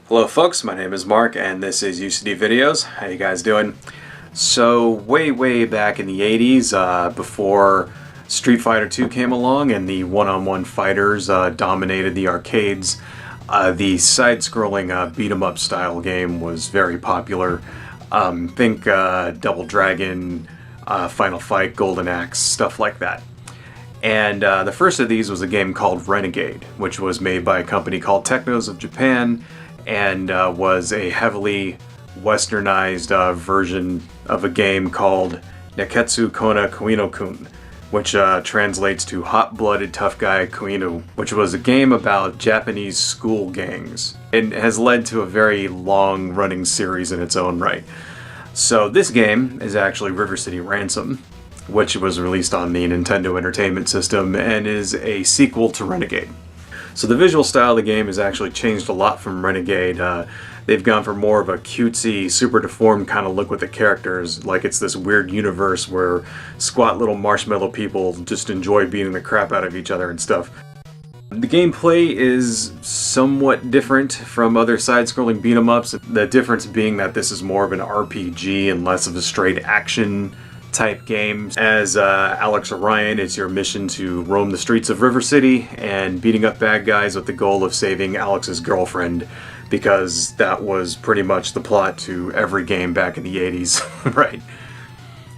Hello folks, my name is Mark and this is UCD Videos. How you guys doing? So way back in the 80s, before Street Fighter 2 came along and the one-on-one fighters dominated the arcades, the side-scrolling beat-em-up style game was very popular. Think Double Dragon, Final Fight, Golden Axe, stuff like that. And the first of these was a game called Renegade, which was made by a company called Technos of Japan, and was a heavily westernized version of a game called Neketsu Kona Kunio-kun, which translates to Hot-Blooded Tough Guy Kuino, which was a game about Japanese school gangs. It has led to a very long-running series in its own right. So this game is actually River City Ransom, which was released on the Nintendo Entertainment System and is a sequel to Renegade. So the visual style of the game has actually changed a lot from Renegade. They've gone for more of a cutesy, super deformed kind of look with the characters, like it's this weird universe where squat little marshmallow people just enjoy beating the crap out of each other and stuff. The gameplay is somewhat different from other side-scrolling beat-em-ups, the difference being that this is more of an RPG and less of a straight action type game. As Alex Orion, it's your mission to roam the streets of River City and beating up bad guys with the goal of saving Alex's girlfriend, because that was pretty much the plot to every game back in the 80s, right?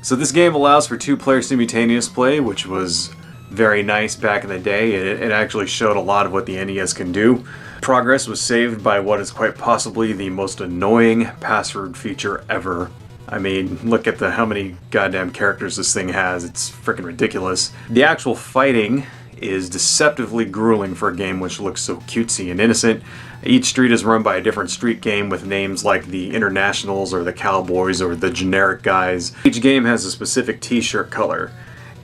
So this game allows for two-player simultaneous play, which was very nice back in the day. It actually showed a lot of what the NES can do. Progress was saved by what is quite possibly the most annoying password feature ever. I mean, look at how many goddamn characters this thing has. It's freaking ridiculous. The actual fighting is deceptively grueling for a game which looks so cutesy and innocent. Each street is run by a different street game with names like the Internationals or the Cowboys or the generic guys. Each game has a specific t-shirt color.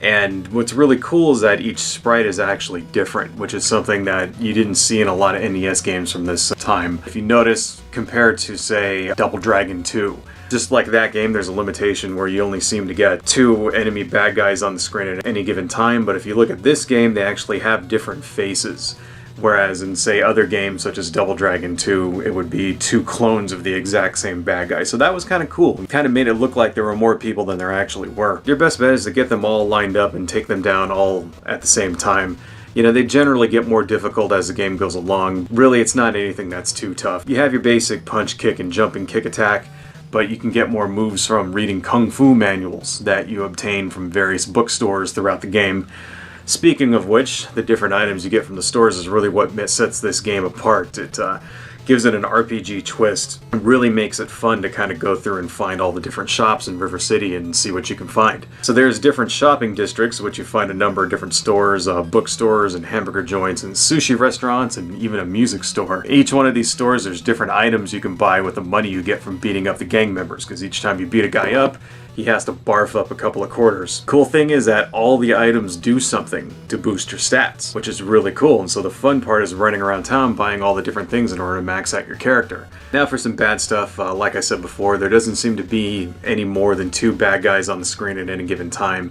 And what's really cool is that each sprite is actually different, which is something that you didn't see in a lot of NES games from this time. If you notice, compared to, say, Double Dragon 2, just like that game, there's a limitation where you only seem to get two enemy bad guys on the screen at any given time, but if you look at this game, they actually have different faces. Whereas in, say, other games such as Double Dragon 2, it would be two clones of the exact same bad guy. So that was kind of cool. It kind of made it look like there were more people than there actually were. Your best bet is to get them all lined up and take them down all at the same time. You know, they generally get more difficult as the game goes along. Really, it's not anything that's too tough. You have your basic punch, kick, and jump and kick attack, but you can get more moves from reading kung fu manuals that you obtain from various bookstores throughout the game. Speaking of which, the different items you get from the stores is really what sets this game apart. It gives it an RPG twist. It really makes it fun to kind of go through and find all the different shops in River City and see what you can find. So there's different shopping districts, which you find a number of different stores, bookstores and hamburger joints and sushi restaurants and even a music store. Each one of these stores, there's different items you can buy with the money you get from beating up the gang members, because each time you beat a guy up, he has to barf up a couple of quarters. Cool thing is that all the items do something to boost your stats, which is really cool, and so the fun part is running around town buying all the different things in order to max out your character. Now for some bad stuff, like I said before, there doesn't seem to be any more than two bad guys on the screen at any given time.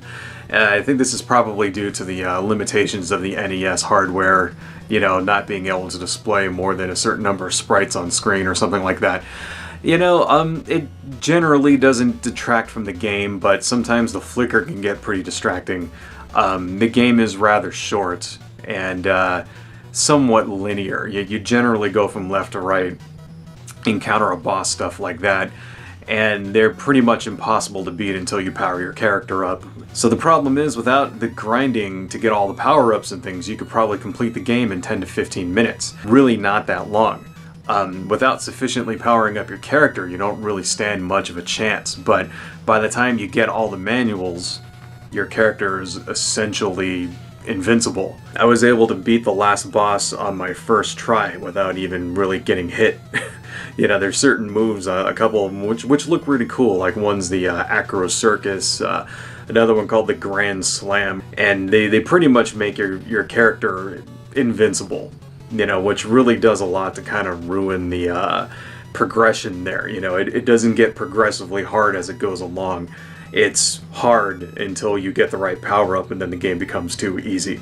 I think this is probably due to the limitations of the NES hardware, you know, not being able to display more than a certain number of sprites on screen or something like that. You know, it generally doesn't detract from the game, but sometimes the flicker can get pretty distracting. The game is rather short and somewhat linear. You generally go from left to right, encounter a boss, stuff like that, and they're pretty much impossible to beat until you power your character up. So the problem is, without the grinding to get all the power-ups and things, you could probably complete the game in 10 to 15 minutes. Really not that long. Without sufficiently powering up your character, you don't really stand much of a chance, but by the time you get all the manuals, your character is essentially invincible. I was able to beat the last boss on my first try without even really getting hit. You know, there's certain moves, a couple of them which look really cool, like one's the Acro Circus, another one called the Grand Slam, and they pretty much make your character invincible. You know, which really does a lot to kind of ruin the progression there. You know, it doesn't get progressively hard as it goes along. It's hard until you get the right power-up and then the game becomes too easy.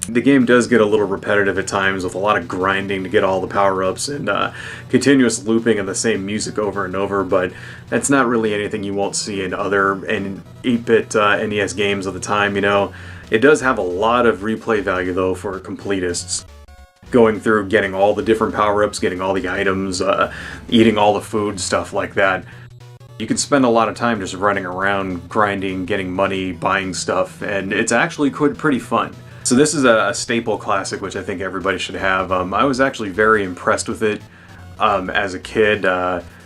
The game does get a little repetitive at times with a lot of grinding to get all the power-ups and continuous looping of the same music over and over, but that's not really anything you won't see in other 8-bit NES games of the time, you know. It does have a lot of replay value, though, for completists. Going through, getting all the different power-ups, getting all the items, eating all the food, stuff like that. You can spend a lot of time just running around, grinding, getting money, buying stuff, and it's actually pretty fun. So this is a staple classic, which I think everybody should have. I was actually very impressed with it as a kid,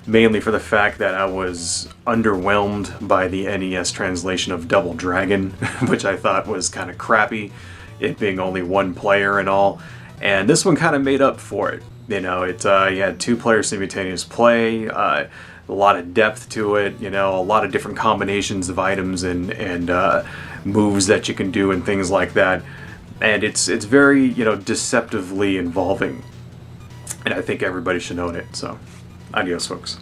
mainly for the fact that I was underwhelmed by the NES translation of Double Dragon, which I thought was kind of crappy, it being only one player and all. And this one kind of made up for it. You know, you had 2-player simultaneous play, a lot of depth to it, you know, a lot of different combinations of items and moves that you can do and things like that. And it's very, you know, deceptively involving. And I think everybody should own it, so adios, folks.